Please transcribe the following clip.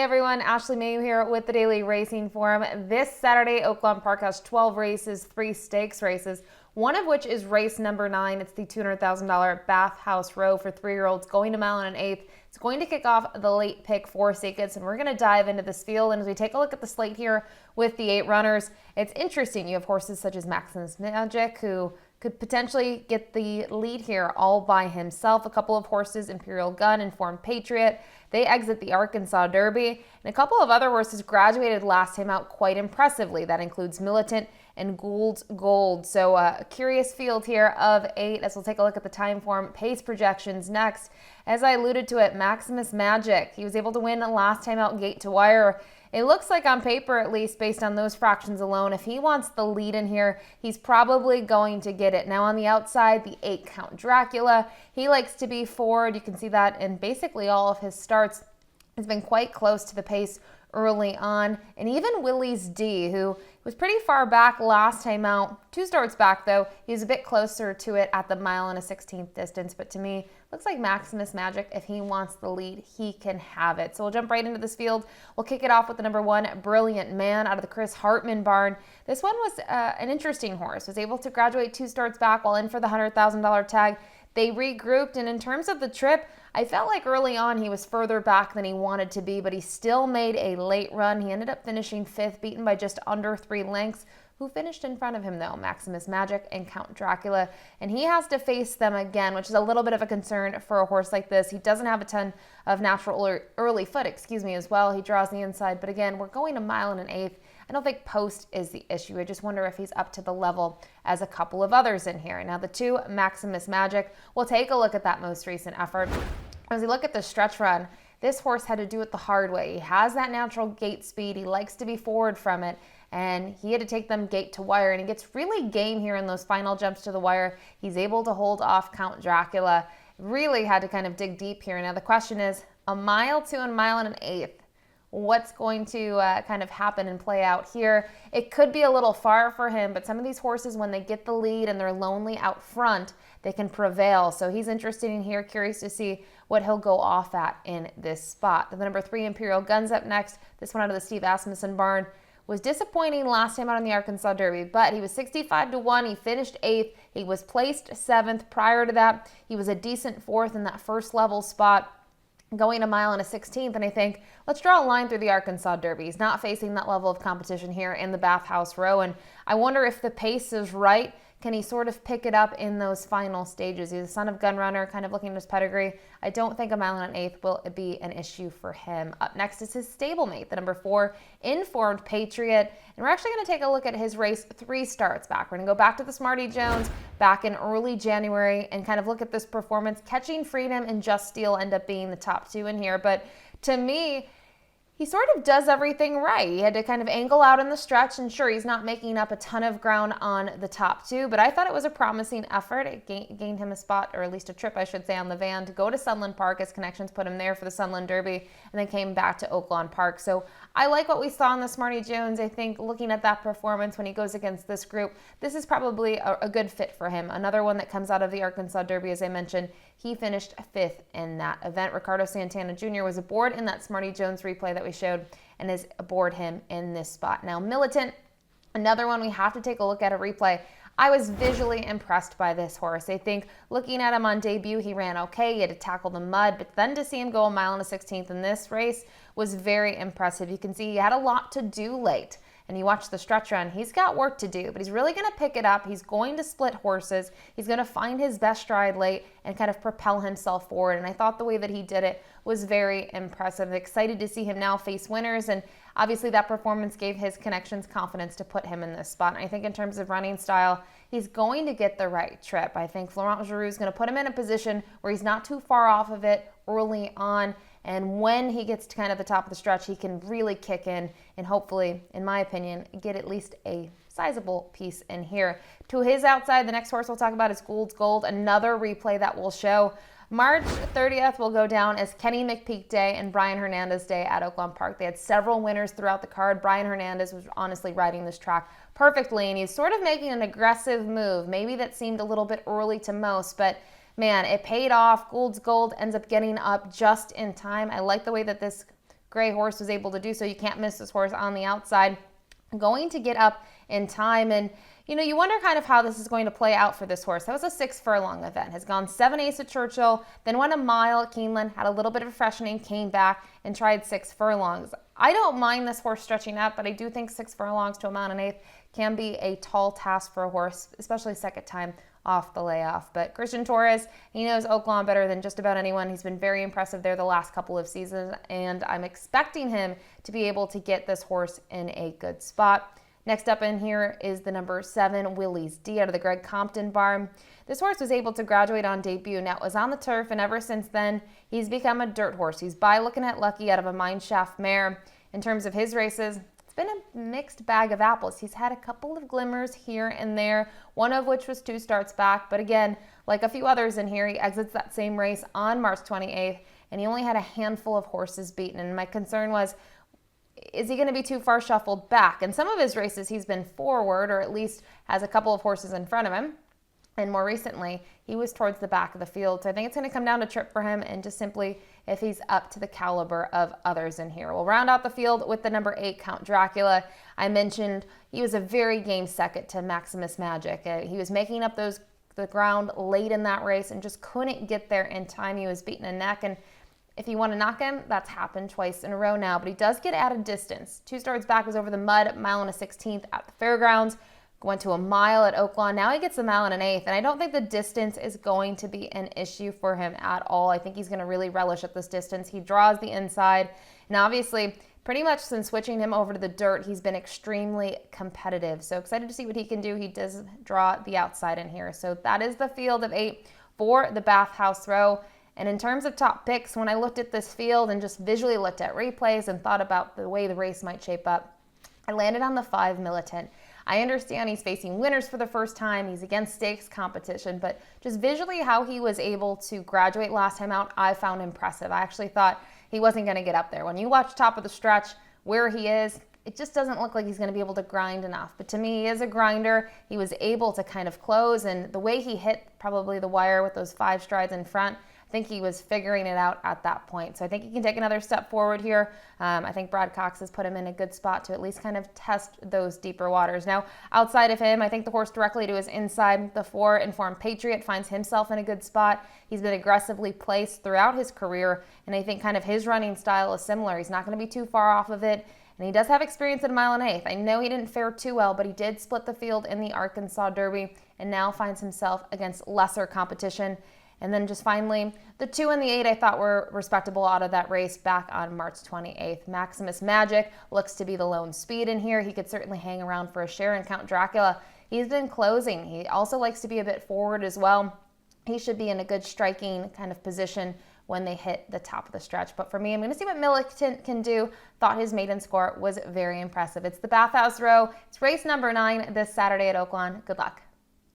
everyone, Ashley Mailloux here with the Daily Racing Forum. This Saturday, Oaklawn Park has 12 races, 3 stakes races, one of which is race number 9. It's the $200,000 Bathhouse Row for 3-year-olds going to mile and an eighth. It's going to kick off the late pick 4 tickets, and we're going to dive into this field. And as we take a look at the slate here with the 8 runners, it's interesting. You have horses such as Maximus Magic, who could potentially get the lead here all by himself. A couple of horses, Imperial Gun, Informed Patriot, they exit the Arkansas Derby. And a couple of other horses graduated last time out quite impressively. That includes Militant and Gould's Gold. So a curious field here of 8 as we'll take a look at the time form pace projections next. As I alluded to it, Maximus Magic, he was able to win the last time out gate to wire. It looks like on paper, at least based on those fractions alone, if he wants the lead in here, he's probably going to get it. Now on the outside, the 8 Count Dracula, he likes to be forward. You can see that in basically all of his starts. He's been quite close to the pace early on. And even Willie's D, who was pretty far back last time out, 2 starts back though, he was a bit closer to it at the 1 1/16 distance. But to me, looks like Maximus Magic, if he wants the lead, he can have it. So we'll jump right into this field. We'll kick it off with the number 1, Brilliant Man, out of the Chris Hartman barn. This one was an interesting horse. Was able to graduate 2 starts back while in for the $100,000 tag. They regrouped, and in terms of the trip, I felt like early on he was further back than he wanted to be, but he still made a late run. He ended up finishing 5th, beaten by just under 3 lengths. Who finished in front of him, though? Maximus Magic and Count Dracula. And he has to face them again, which is a little bit of a concern for a horse like this. He doesn't have a ton of natural early foot, as well. He draws the inside. But again, we're going a 1 1/8 miles. I don't think post is the issue. I just wonder if he's up to the level as a couple of others in here. Now, the 2, Maximus Magic, we'll take a look at that most recent effort. As we look at the stretch run, this horse had to do it the hard way. He has that natural gate speed. He likes to be forward from it, and he had to take them gate to wire, and he gets really game here in those final jumps to the wire. He's able to hold off Count Dracula. Really had to kind of dig deep here. Now, the question is, a mile to a 1 1/8 miles. What's going to kind of happen and play out here? It could be a little far for him, but some of these horses, when they get the lead and they're lonely out front, they can prevail. So he's interested in here, curious to see what he'll go off at in this spot. The number 3, Imperial Gun's up next. This one out of the Steve Asmussen barn. Was disappointing last time out in the Arkansas Derby, but he was 65 to 1. He finished 8th. He was placed 7th. Prior to that, he was a decent 4th in that first level spot, going a 1 1/16 miles, and I think let's draw a line through the Arkansas Derby. He's not facing that level of competition here in the Bathhouse Row, and I wonder if the pace is right. Can he sort of pick it up in those final stages? He's the son of Gun Runner, kind of looking at his pedigree. I don't think a 1 1/8 miles will be an issue for him. Up next is his stablemate, the number 4, Informed Patriot. And we're actually going to take a look at his race 3 starts back. We're going to go back to the Smarty Jones back in early January and kind of look at this performance. Catching Freedom and Just Steel end up being the top 2 in here. But to me, he sort of does everything right. He had to kind of angle out in the stretch, and sure, he's not making up a ton of ground on the top 2, but I thought it was a promising effort. It gained him a spot, or at least a trip, I should say, on the van to go to Sunland Park. His connections put him there for the Sunland Derby, and then came back to Oaklawn Park. So I like what we saw in the Smarty Jones. I think looking at that performance when he goes against this group, this is probably a good fit for him. Another one that comes out of the Arkansas Derby, as I mentioned, he finished 5th in that event. Ricardo Santana Jr. was aboard in that Smarty Jones replay that we showed and is aboard him in this spot. Now, Militant, another one we have to take a look at a replay. I was visually impressed by this horse. I think looking at him on debut, he ran okay. He had to tackle the mud, but then to see him go a 1 1/16 miles in this race was very impressive. You can see he had a lot to do late. And you watch the stretch run, he's got work to do, but he's really going to pick it up. He's going to split horses. He's going to find his best stride late and kind of propel himself forward. And I thought the way that he did it was very impressive. I'm excited to see him now face winners. And obviously that performance gave his connections confidence to put him in this spot. And I think in terms of running style, he's going to get the right trip. I think Florent Giroux is going to put him in a position where he's not too far off of it early on. And when he gets to kind of the top of the stretch, he can really kick in and hopefully, in my opinion, get at least a sizable piece in here. To his outside, the next horse we'll talk about is Gould's Gold, another replay that we'll show. March 30th will go down as Kenny McPeak Day and Brian Hernandez Day at Oaklawn Park. They had several winners throughout the card. Brian Hernandez was honestly riding this track perfectly, and he's sort of making an aggressive move. Maybe that seemed a little bit early to most, but man, it paid off. Gould's Gold ends up getting up just in time. I like the way that this gray horse was able to do so. You can't miss this horse on the outside. Going to get up in time, and you wonder kind of how this is going to play out for this horse. That was a 6 furlong event. Has gone 7/8 at Churchill, then went a mile at Keeneland, had a little bit of a freshening, came back and tried 6 furlongs. I don't mind this horse stretching out, but I do think 6 furlongs to a mile and an eighth can be a tall task for a horse, especially second time off the layoff. But Christian Torres, he knows Oaklawn better than just about anyone. He's been very impressive there the last couple of seasons, and I'm expecting him to be able to get this horse in a good spot. Next up in here is the number 7, Willie's D, out of the Greg Compton barn. This horse was able to graduate on debut. Now, it was on the turf, and ever since then, he's become a dirt horse. He's by Looking at Lucky out of a mineshaft mare. In terms of his races, it's been a mixed bag of apples. He's had a couple of glimmers here and there, one of which was 2 starts back. But again, like a few others in here, he exits that same race on March 28th, and he only had a handful of horses beaten. And my concern was, is he going to be too far shuffled back? In some of his races, he's been forward, or at least has a couple of horses in front of him. And more recently, he was towards the back of the field. So I think it's going to come down to trip for him, and just simply if he's up to the caliber of others in here. We'll round out the field with the number 8, Count Dracula. I mentioned he was a very game second to Maximus Magic. He was making up the ground late in that race and just couldn't get there in time. He was beating a neck, and if you want to knock him, that's happened twice in a row now, but he does get added distance. 2 starts back was over the mud, mile and a 16th at the fairgrounds, went to a mile at Oaklawn. Now he gets a mile and an eighth, and I don't think the distance is going to be an issue for him at all. I think he's going to really relish at this distance. He draws the inside, and obviously, pretty much since switching him over to the dirt, he's been extremely competitive. So excited to see what he can do. He does draw the outside in here. So that is the field of 8 for the Bathhouse Row. And in terms of top picks, when I looked at this field and just visually looked at replays and thought about the way the race might shape up, I landed on the 5, Militant. I understand he's facing winners for the first time. He's against stakes competition, but just visually how he was able to graduate last time out, I found impressive. I actually thought he wasn't going to get up there. When you watch top of the stretch, where he is, it just doesn't look like he's going to be able to grind enough. But to me, he is a grinder. He was able to kind of close, and the way he hit probably the wire with those 5 strides in front, I think he was figuring it out at that point. So I think he can take another step forward here. I think Brad Cox has put him in a good spot to at least kind of test those deeper waters. Now, outside of him, I think the horse directly to his inside, the 4, Informed Patriot, finds himself in a good spot. He's been aggressively placed throughout his career, and I think kind of his running style is similar. He's not going to be too far off of it. And he does have experience at a mile and eighth. I know he didn't fare too well, but he did split the field in the Arkansas Derby and now finds himself against lesser competition. And then just finally, the 2 and the 8 I thought were respectable out of that race back on March 28th. Maximus Magic looks to be the lone speed in here. He could certainly hang around for a share. And Count Dracula, he's been closing. He also likes to be a bit forward as well. He should be in a good striking kind of position when they hit the top of the stretch. But for me, I'm going to see what Militant can do. Thought his maiden score was very impressive. It's the Bathhouse Row. It's race number 9 this Saturday at Oaklawn. Good luck.